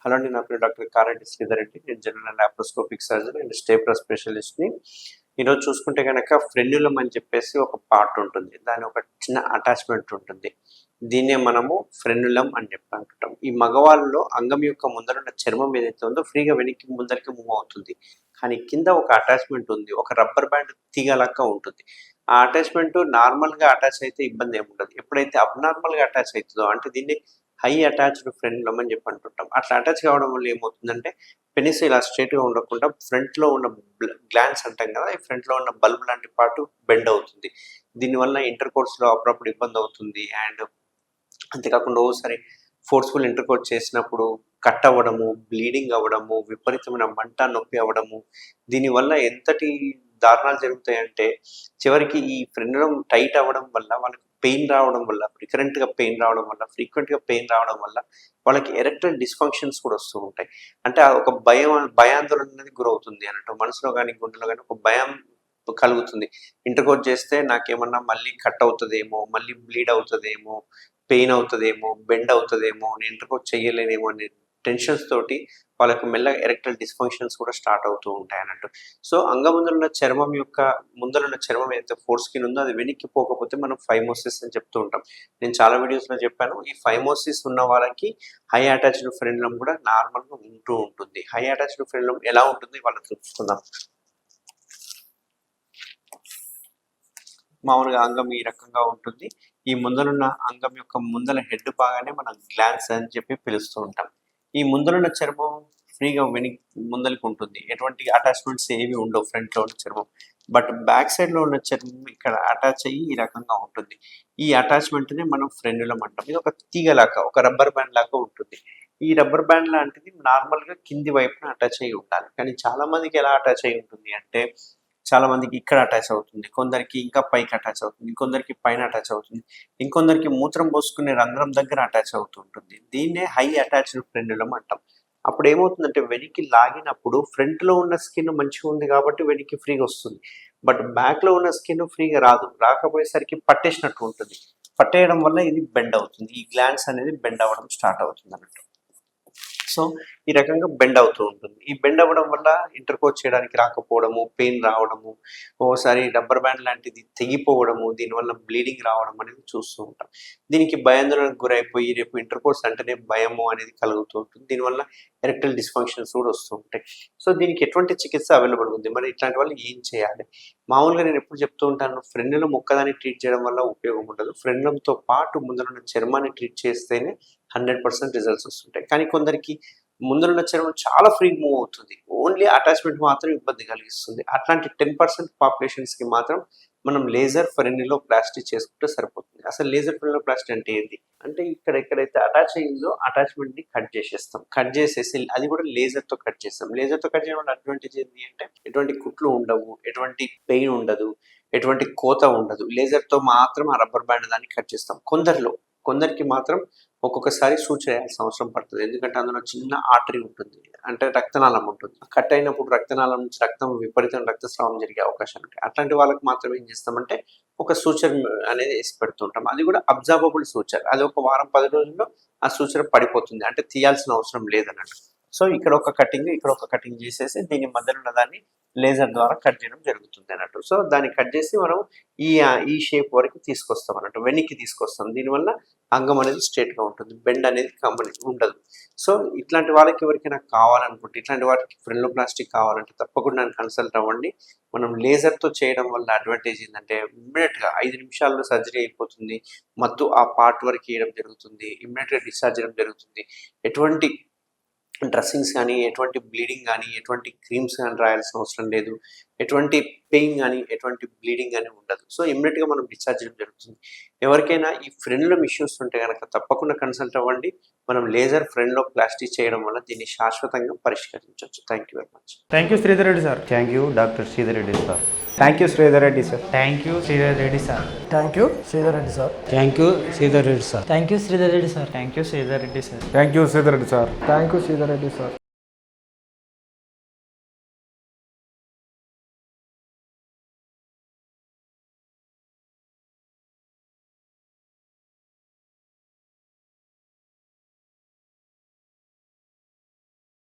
Hello అండి, నా పేరు డాక్టర్ కారెడ్డి శ్రీధర్ రెడ్డి. నేను జనరల్ లాప్రోస్కోపిక్ సర్జన్ అండ్ స్టేప్రా స్పెషలిస్ట్ని. ఈరోజు చూసుకుంటే కనుక ఫ్రెన్యులం అని చెప్పేసి ఒక పార్ట్ ఉంటుంది, దాని ఒక చిన్న అటాచ్మెంట్ ఉంటుంది. దీన్నే మనము ఫ్రెన్యులం అని చెప్పి అంటుంటాం. ఈ మగవాళ్ళలో అంగం యొక్క ముందరున్న చర్మం ఏదైతే ఉందో ఫ్రీగా వెనక్కి ముందరికి మూవ్ అవుతుంది, కానీ కింద ఒక అటాచ్మెంట్ ఉంది, ఒక రబ్బర్ బ్యాండ్ తీగలాగా ఉంటుంది. ఆ అటాచ్మెంట్ నార్మల్గా అటాచ్ అయితే ఇబ్బంది ఏమి ఉండదు. ఎప్పుడైతే అబ్నార్మల్గా అటాచ్ అవుతుందో, అంటే దీన్ని హై అటాచ్డ్ ఫ్రెన్యులం అని చెప్పి అంటుంటాం. అట్లా అటాచ్ కావడం వల్ల ఏమవుతుందంటే పెనిస్ ఇలా స్ట్రేట్గా ఉండకుండా ఫ్రంట్లో ఉన్న గ్లాండ్స్ అంటాం కదా, ఈ ఫ్రంట్లో ఉన్న బల్బ్ లాంటి పార్ట్ బెండ్ అవుతుంది. దీనివల్ల ఇంటర్ కోర్స్లో అప్పుడప్పుడు ఇబ్బంది అవుతుంది. అండ్ అంతేకాకుండా ఓసారి ఫోర్స్ఫుల్ ఇంటర్ కోర్స్ చేసినప్పుడు కట్ అవ్వడము, బ్లీడింగ్ అవ్వడము, విపరీతమైన మంట నొప్పి అవ్వడము, దీనివల్ల ఎంతటి దారుణాలు జరుగుతాయంటే చివరికి ఈ ఫ్రెన్యులం టైట్ అవ్వడం వల్ల వాళ్ళకి పెయిన్ రావడం వల్ల, ఫ్రీక్వెంట్గా పెయిన్ రావడం వల్ల వాళ్ళకి ఎరెక్టైల్ డిస్ఫంక్షన్స్ కూడా వస్తూ ఉంటాయి. అంటే ఒక భయాందోళన అనేది గురవుతుంది అన్నట్టు. మనసులో కానీ గుండెలో కానీ ఒక భయం కలుగుతుంది. ఇంటర్ కోర్స్ చేస్తే నాకేమన్నా మళ్ళీ కట్ అవుతుందేమో, మళ్ళీ బ్లీడ్ అవుతుందేమో, పెయిన్ అవుతుందేమో, బెండ్ అవుతుందేమో, నేను ఇంటర్ కోర్స్ చేయలేనేమో అనే టెన్షన్స్ తోటి వాళ్ళకు మెల్లగా ఎరెక్టైల్ డిస్ఫంక్షన్స్ కూడా స్టార్ట్ అవుతూ ఉంటాయి అన్నట్టు. సో ముందరున్న చర్మం ఏదైతే ఫోర్ స్కిన్ ఉందో అది వెనక్కి పోకపోతే మనం ఫైమోసిస్ అని చెప్తూ ఉంటాం. నేను చాలా వీడియోస్లో చెప్పాను, ఈ ఫైమోసిస్ ఉన్న వాళ్ళకి హై అటాచ్డ్ ఫ్రెన్యులం కూడా నార్మల్గా ఉంటూ ఉంటుంది. హై అటాచ్డ్ ఫ్రెన్యులం ఎలా ఉంటుంది వాళ్ళకి చూసుకుందాం. మామూలుగా అంగం ఈ రకంగా ఉంటుంది. ఈ ముందరున్న అంగం యొక్క ముందల హెడ్ భాగానే మనం గ్లాన్స్ అని చెప్పి పిలుస్తూ ఉంటాం. ఈ ముందరున్న చర్మం ఫ్రీగా ముందరికి ఉంటుంది, ఎటువంటి అటాచ్మెంట్స్ ఏవి ఉండవు ఫ్రంట్లో ఉన్న చర్మం. బట్ బ్యాక్ సైడ్లో ఉన్న చర్మం ఇక్కడ అటాచ్ అయ్యి ఈ రకంగా ఉంటుంది. ఈ అటాచ్మెంట్ని మనం ఫ్రెన్యులం అంటాం. ఇది ఒక తీగలాగా, ఒక రబ్బర్ బ్యాండ్ లాగా ఉంటుంది. ఈ రబ్బర్ బ్యాండ్ లాంటిది నార్మల్గా కింది వైపున అటాచ్ అయ్యి ఉండాలి. కానీ చాలా మందికి ఎలా అటాచ్ అయ్యి ఉంటుంది అంటే, చాలా మందికి ఇక్కడ అటాచ్ అవుతుంది, కొందరికి ఇంకా పైకి అటాచ్ అవుతుంది, ఇంకొందరికి పైన అటాచ్ అవుతుంది, ఇంకొందరికి మూత్రం పోసుకునే రంధ్రం దగ్గర అటాచ్ అవుతూ ఉంటుంది. దీన్నే హై అటాచ్డ్ ఫ్రెన్యులం అంటాం. అప్పుడు ఏమవుతుందంటే వెనక్కి లాగినప్పుడు ఫ్రంట్లో ఉన్న స్కిన్ మంచిగా ఉంది కాబట్టి వెనక్కి ఫ్రీగా వస్తుంది. బట్ బ్యాక్లో ఉన్న స్కిన్ ఫ్రీగా రాకపోయేసరికి పట్టేసినట్టు ఉంటుంది. పట్టేయడం వల్ల ఇది బెండ్ అవుతుంది, ఈ గ్లాండ్స్ అనేది బెండ్ అవ్వడం స్టార్ట్ అవుతుంది అన్నట్టు. సో ఈ రకంగా బెండ్ అవుతూ ఉంటుంది. ఈ బెండ్ అవ్వడం వల్ల ఇంటర్ కోర్స్ చేయడానికి రాకపోవడము, పెయిన్ రావడము, ఓసారి రబ్బర్ బ్యాండ్ లాంటిది తెగిపోవడము, దీనివల్ల బ్లీడింగ్ రావడం అనేది చూస్తూ ఉంటాం. దీనికి భయాందోళనకు గురైపోయి రేపు ఇంటర్ కోర్స్ అంటేనే భయము అనేది కలుగుతూ ఉంటుంది. దీనివల్ల ఎరెక్టైల్ డిస్ఫంక్షన్స్ కూడా వస్తూ ఉంటాయి. సో దీనికి ఎటువంటి చికిత్స అవైలబుల్ ఉంది, మరి ఇట్లాంటి వాళ్ళు ఏం చేయాలి? మామూలుగా నేను ఎప్పుడు చెప్తూ ఉంటాను, ఫ్రెన్యులం ఒక్కదాన్ని ట్రీట్ చేయడం వల్ల ఉపయోగం ఉండదు. ఫ్రెన్యులంతో పాటు ముందరున్న చర్మాన్ని ట్రీట్ చేస్తేనే 100% రిజల్ట్స్ వస్తుంటాయి. కానీ కొందరికి ముందరున్న చర్మం చాలా ఫ్రీ మూవ్ అవుతుంది, ఓన్లీ అటాచ్మెంట్ మాత్రం ఇబ్బంది కలిగిస్తుంది. అట్లాంటి 10% పాపులేషన్స్కి మాత్రం మనం లేజర్ ఫ్రెన్యులోప్లాస్టీ చేసుకుంటే సరిపోతుంది. అసలు లేజర్ ఫ్రెన్యులోప్లాస్టీ అంటే ఏంటి అంటే, ఎక్కడైతే అటాచ్ అయ్యిందో అటాచ్మెంట్ని కట్ చేసేస్తాం. కట్ చేసేసి అది కూడా లేజర్తో కట్ చేస్తాం. లేజర్తో కట్ చేయడం వల్ల అడ్వాంటేజ్ ఏంటి అంటే, ఎటువంటి కుట్లు ఉండవు, ఎటువంటి పెయిన్ ఉండదు, ఎటువంటి కోత ఉండదు. లేజర్తో మాత్రం ఆ రబ్బర్ బ్యాండ్ దాన్ని కట్ చేస్తాం. కొందరికి మాత్రం ఒక్కొక్కసారి సూచన చేయాల్సిన అవసరం పడుతుంది. ఎందుకంటే అందులో చిన్న ఆర్టరీ ఉంటుంది, అంటే రక్తనాళం ఉంటుంది. కట్ అయినప్పుడు రక్తనాళం నుంచి విపరీతం రక్తస్రావం జరిగే అవకాశాలు ఉంటాయి. అట్లాంటి వాళ్ళకి మాత్రం ఏం చేస్తామంటే ఒక సూచన అనేది వేసి పెడుతుంటాం. అది కూడా అబ్జర్వబుల్ సూచర్. అది ఒక వారం 10 రోజుల్లో ఆ సూచన పడిపోతుంది, అంటే తీయాల్సిన అవసరం లేదన్నట్టు. సో ఇక్కడ ఒక కటింగ్ చేసేసి దీని మధ్యలో ఉన్న దాన్ని లేజర్ ద్వారా కట్ చేయడం జరుగుతుంది అన్నట్టు. సో దాన్ని కట్ చేసి మనం ఈ షేప్ వరకు తీసుకొస్తాం అన్నట్టు, వెనక్కి తీసుకొస్తాం. దీనివల్ల అంగం అనేది స్ట్రేట్గా ఉంటుంది, బెండ్ అనేది ఉండదు. సో ఇట్లాంటి వాళ్ళకి ఎవరికైనా కావాలనుకుంటే, ఇట్లాంటి వాటికి ఫ్రెన్యులోప్లాస్టీ కావాలంటే తప్పకుండా నన్ను కన్సల్ట్ అవ్వండి. మనం లేజర్తో చేయడం వల్ల అడ్వాంటేజ్ ఏంటంటే ఇమ్మీడియట్గా 5 నిమిషాల్లో సర్జరీ అయిపోతుంది. మత్తు ఆ పార్ట్ వరకు వేయడం జరుగుతుంది, ఇమ్మీడియట్గా డిశ్చార్జ్ చేయడం జరుగుతుంది. ఎటువంటి డ్రెస్సింగ్స్ కానీ, ఎటువంటి బ్లీడింగ్ కానీ, ఎటువంటి క్రీమ్స్ కానీ రాయాల్సిన అవసరం లేదు. ఎటువంటి పెయిన్ కానీ, ఎటువంటి బ్లీడింగ్ కానీ ఉండదు. సో ఇమ్మీడియట్గా మనం డిశ్చార్జ్ చేయడం జరుగుతుంది. ఎవరికైనా ఈ ఫ్రెన్యులం ఇష్యూస్ ఉంటే కనుక తప్పకుండా కన్సల్ట్ అవ్వండి. మనం లేజర్ ఫ్రెన్యులోప్లాస్టీ చేయడం వల్ల దీన్ని శాశ్వతంగా పరిష్కరించవచ్చు. Thank you very much. Thank you Sridhar Reddy sir. Thank you doctor Sridhar Reddy sir. Thank you Sridhar Reddy sir. Thank you Sridhar Reddy sir. Thank you Sridhar Reddy sir. Thank you Sridhar Reddy sir. Thank you Sridhar Reddy sir. Thank you Sridhar Reddy sir. Thank you Sridhar Reddy sir. Thank you Sridhar Reddy sir.